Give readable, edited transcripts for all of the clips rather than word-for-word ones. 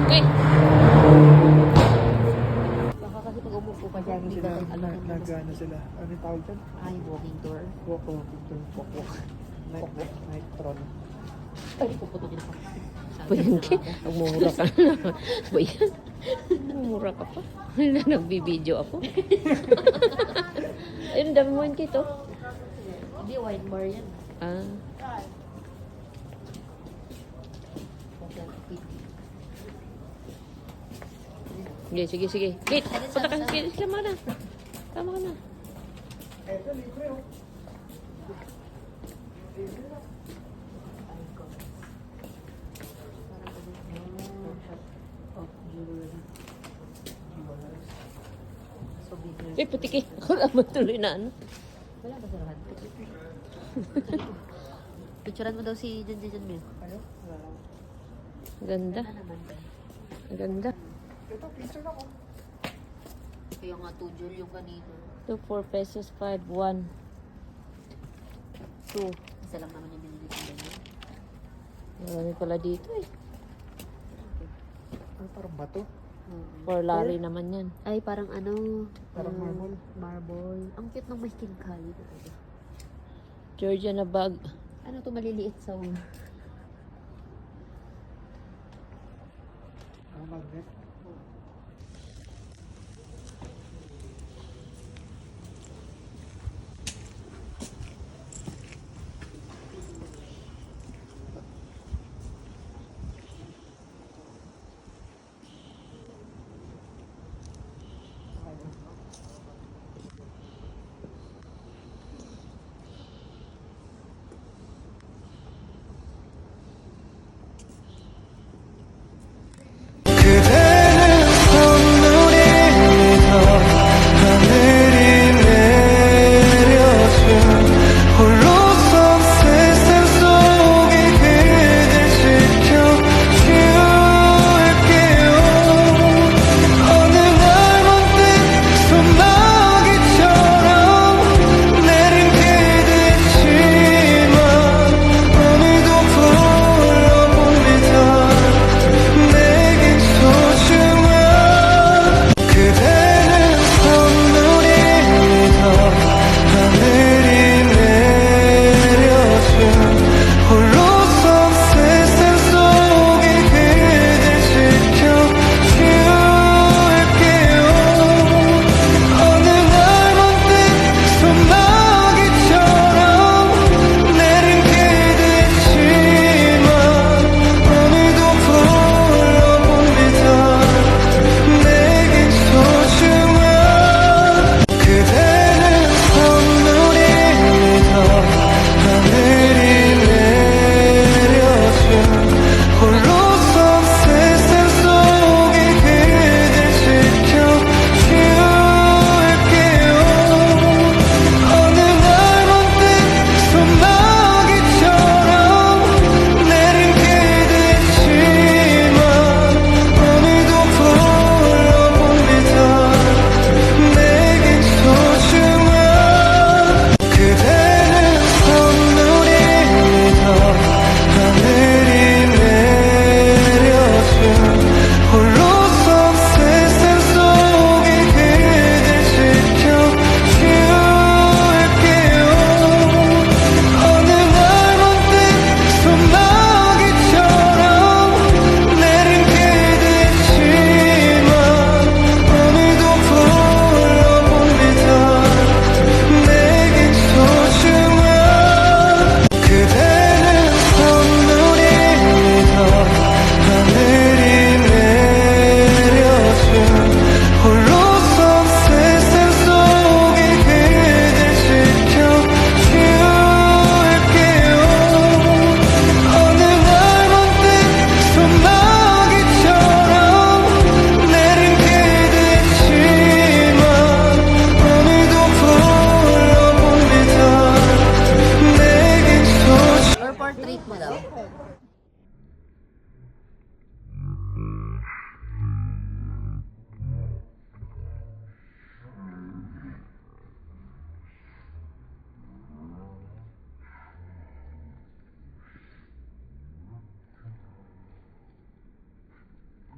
Okay. Baka kasi pag umupo ka dyan, hindi ka alam na Nag-ano sila. Ano yung tawag dyan? ay, walking tour. Walking tour. Night tron. Ay, puputukin ako. Puyangki, magmumura ka na. Bayan, magmumura ka pa. Nagbibideo ako. Ayun, dami mo yun kito. Hindi, wine bar yan. Ah. Sige. Kate, punta ka. Kate, tama na. Tama ka na. Eto, libre oh. Eh, putiki. Ako naman tuloy na ano. Wala ba sa lahat? Picturean mo daw si Jan Mil. Ano? Wala lang. Ganda. Ano naman? Ganda. Ito, picture ako. Kaya nga 2 jewel yung kanina. 2, 4 pesos, 5, 1. 2. Isa lang naman yung binili ko ganyan. Marami pala dito eh. Ano, parang bato? For lari naman yan. Ay, parang ano? Parang marble. Marble. Ang cute ng may kinkali. Georgia na bag. Ano to maliliit sa Magnet.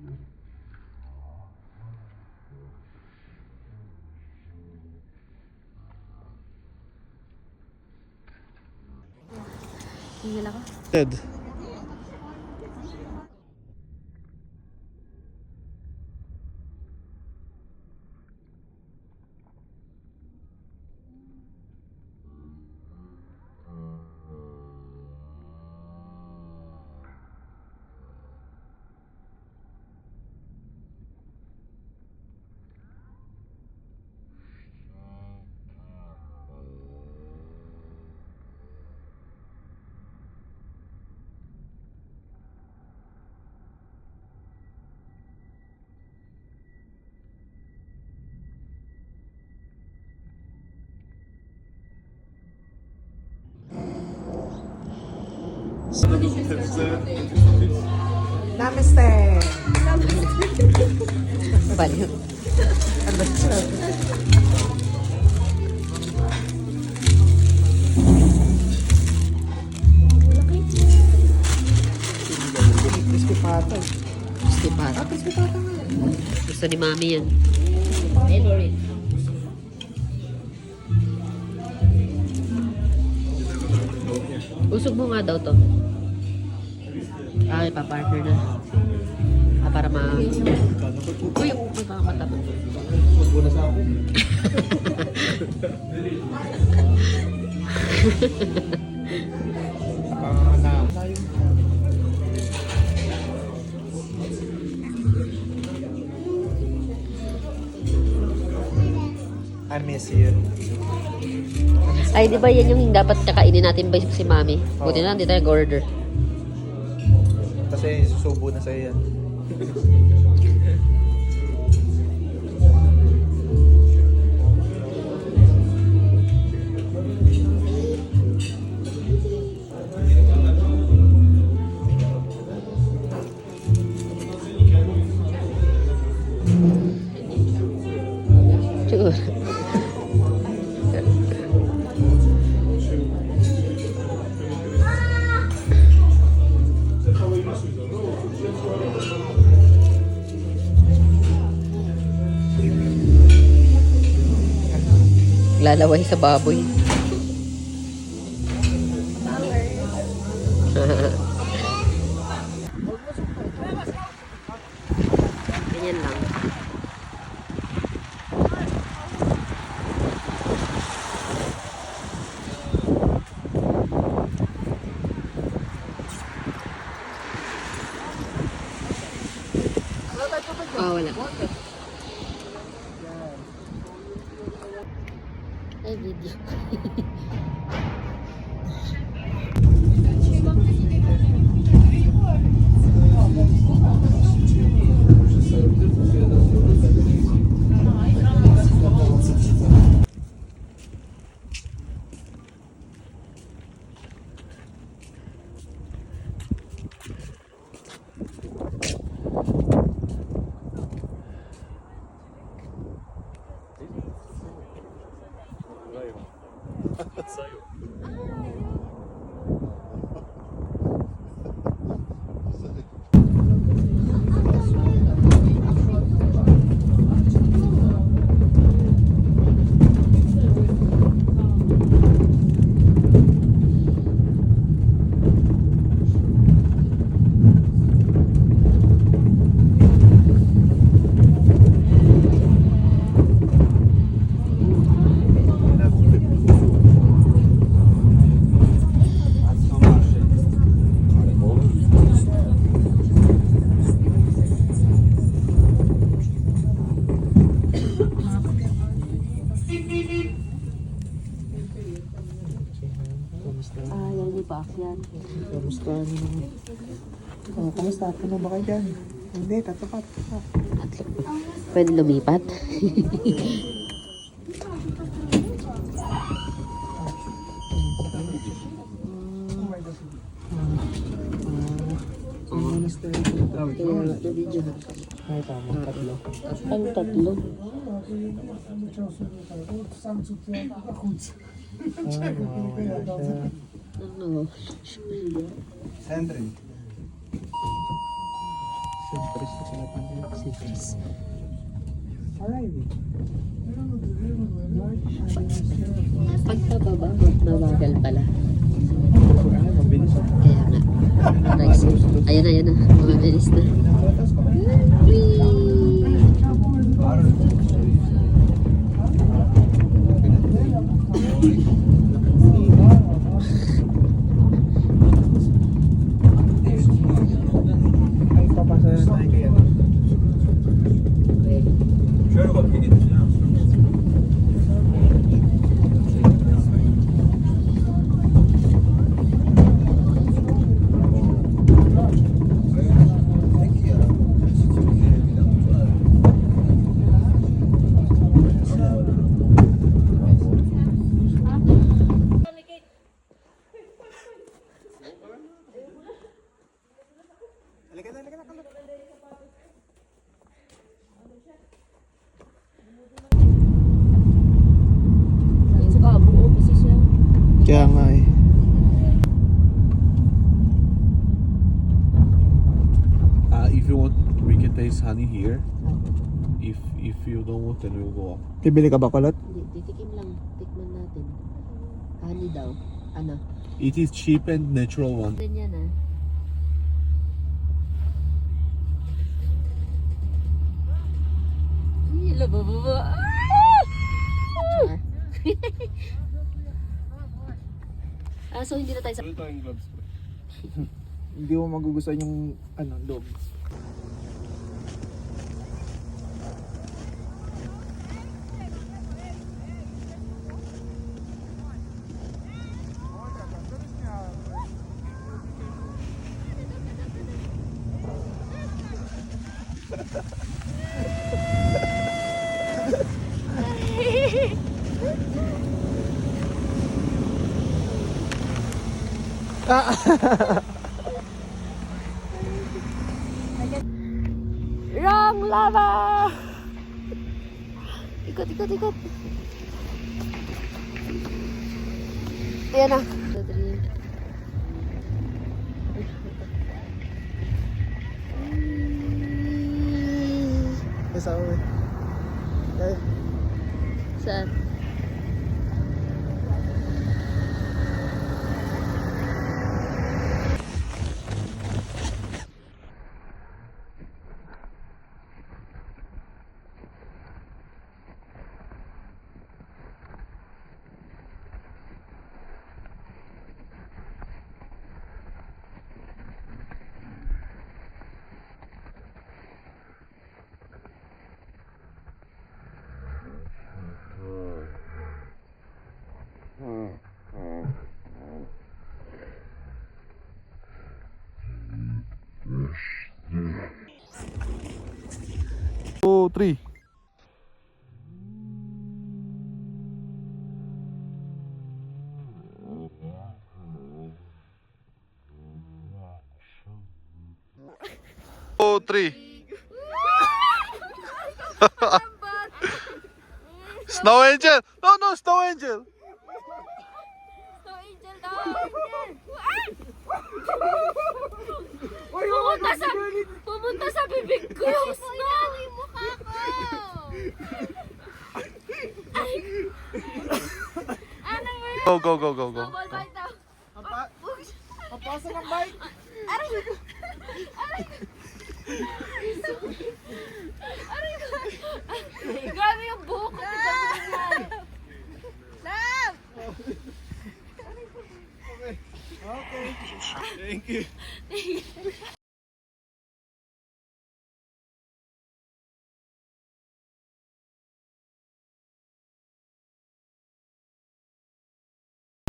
Mm-hmm. Tingnan ako. Ted. Namaste! Baliw. Crispy pata. Gusto pa. Crispy pata nga. Gusto ni Mami yan. Favorite. Usog mo nga daw to. Ay, papartner na. Para Uy, magkakamata mo. Muna sa akin. I miss you. Ay, di ba yan yung dapat kakainin natin ba si Mami? Buti na, hindi tayo order. Kasi susubo na sa'yo yan. Siguro. Lalaway sa baboy. Ganyan lang. Wala. Ay, video. Yan yung paakyat. Kamusta? Oh, kamusta? Puno ba kayo dyan? Hindi, tatapat. Pwede lumipat. Ay, tama. Tatlo. Ang tatlo. Ay, mawawala siya. Ano? Sandrin. Sandris na sila pansin. Sitris. Arriving. Pagpababa, mabagal pala. Mabilis Kaya nga. Guys, ayan na. Mabilis na. Ay, papasa na tayo kaya. Buo kasi siya. Kaya nga eh. If you want, we can taste honey here. If you don't want, then we'll go up. Bibili ka ba kulot? Hindi, titikim lang. Tikman natin. Honey daw. Ano? It is cheap and natural one. Ganyan ah. Labababa. So hindi na tayo sa... Hindi mo magugustuhan yung loob. Wrong lava! Ikot. Ayan na. Isa uwi. Saan? Oh, 3. Oh, 3. Snow Angel! No, Snow Angel! Pumunta sa bibig ko yung snow! Yung mukha ko! Go. Papasok ang bike! Grabe yung buhok ko! Love! Okay. Thank you.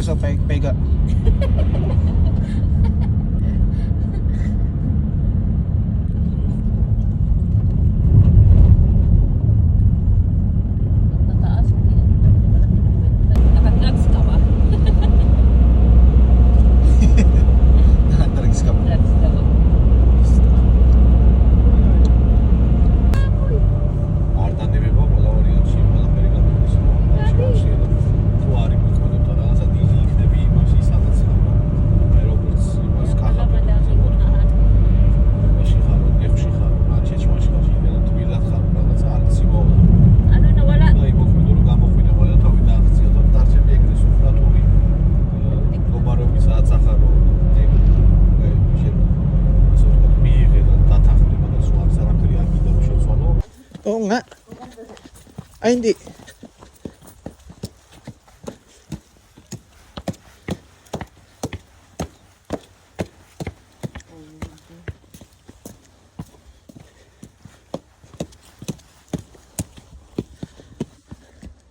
So, pega. Tataas ko yan. Naka-drugs ka ba? Drugs ka ba? Drugs ka ba? Ardından bir bak, valla oraya şey falan Amerikan polisi var. Şey, tuvarik bir konu para. Zaten iyi de bir maçı satın. Roberts. nga. Ay, hindi.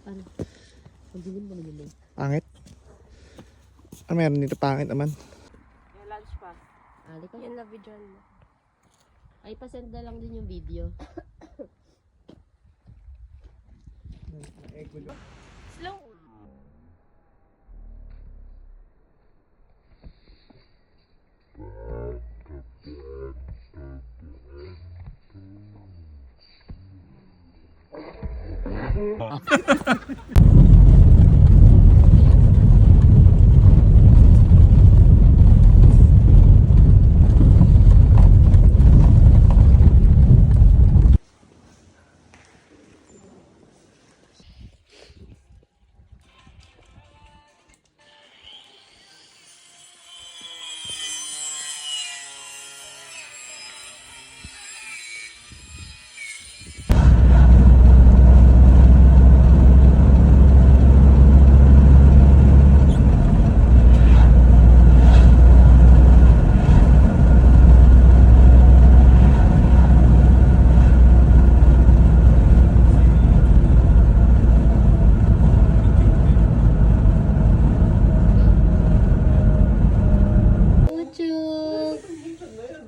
Ano? Ang dilim mo naman eh. Pangit. Ano meron dito? Pangit naman. Yung lunch pa. Ali ka. Yan na video mo. Ay, pasend na lang din yung video. Slow.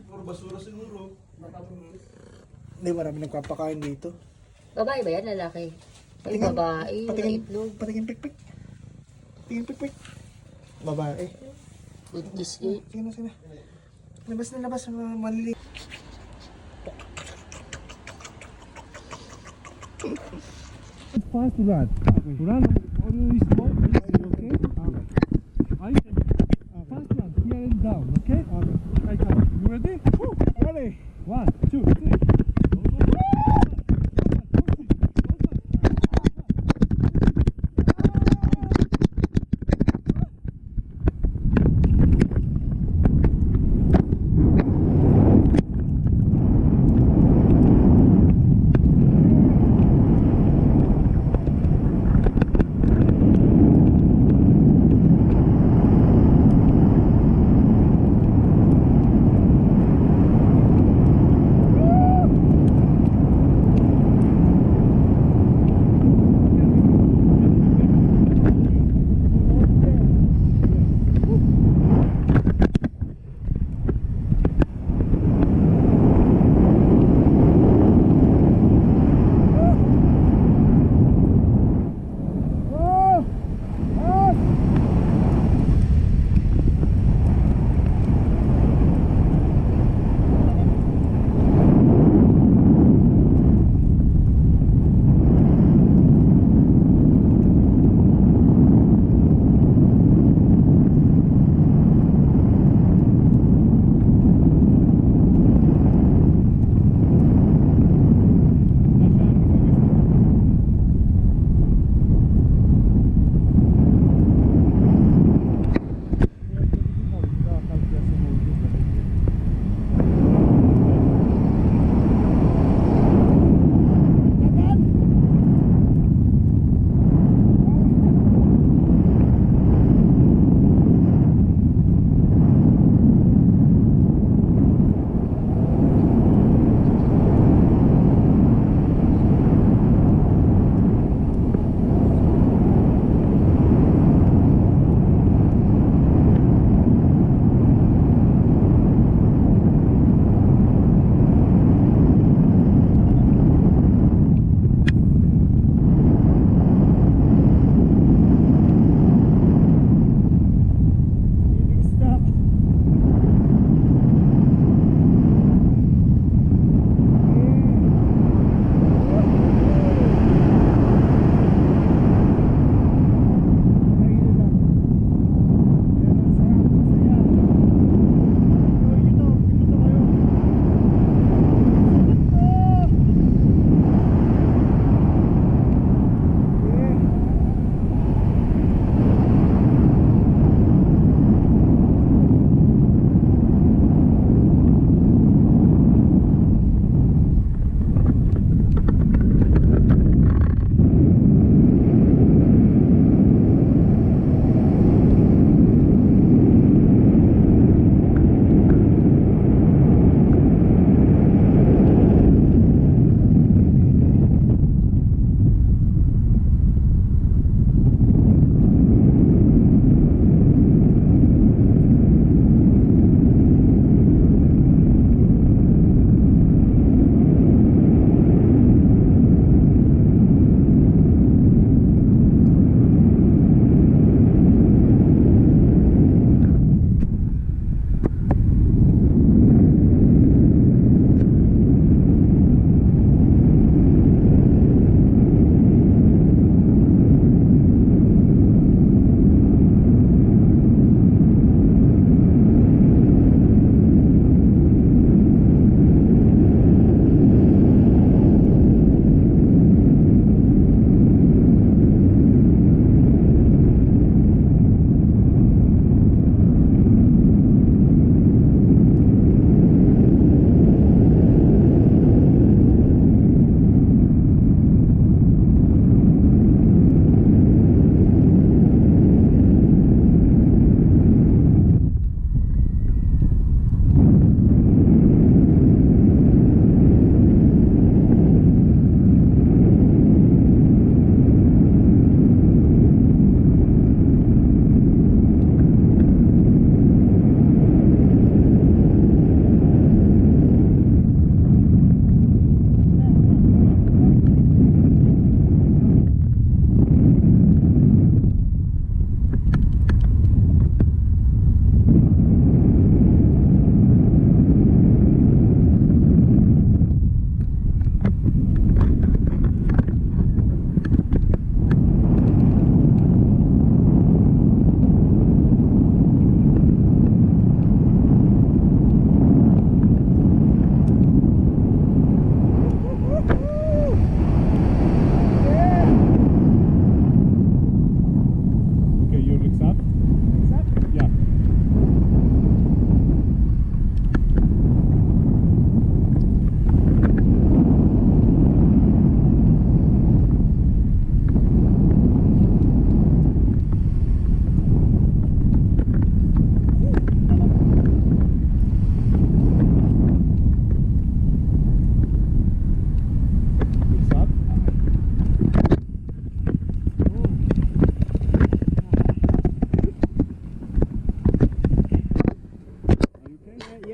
Puro basura siguro. Hindi, marami nagpapakain dito. Babae ba yan? Lalaki? Ay, babae. Patingin, Itlog. patingin pikpik. Patingin pikpik. Babae. Goodness eh. Sige na, sige na. Labas na labas, maliliit. Fast to run. To run on this ball, okay? I fast run here and down, okay? I come. You ready? Ready. 1, 2, 3.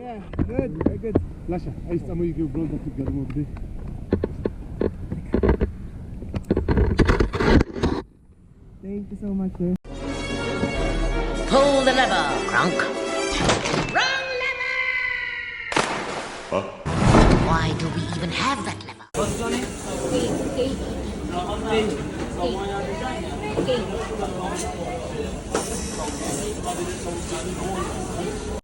Yeah, good, very good. Lasha, I am going to roll that together over there. Thank you so much, sir. Pull the lever, Kronk. Wrong lever! Why do we even have that lever?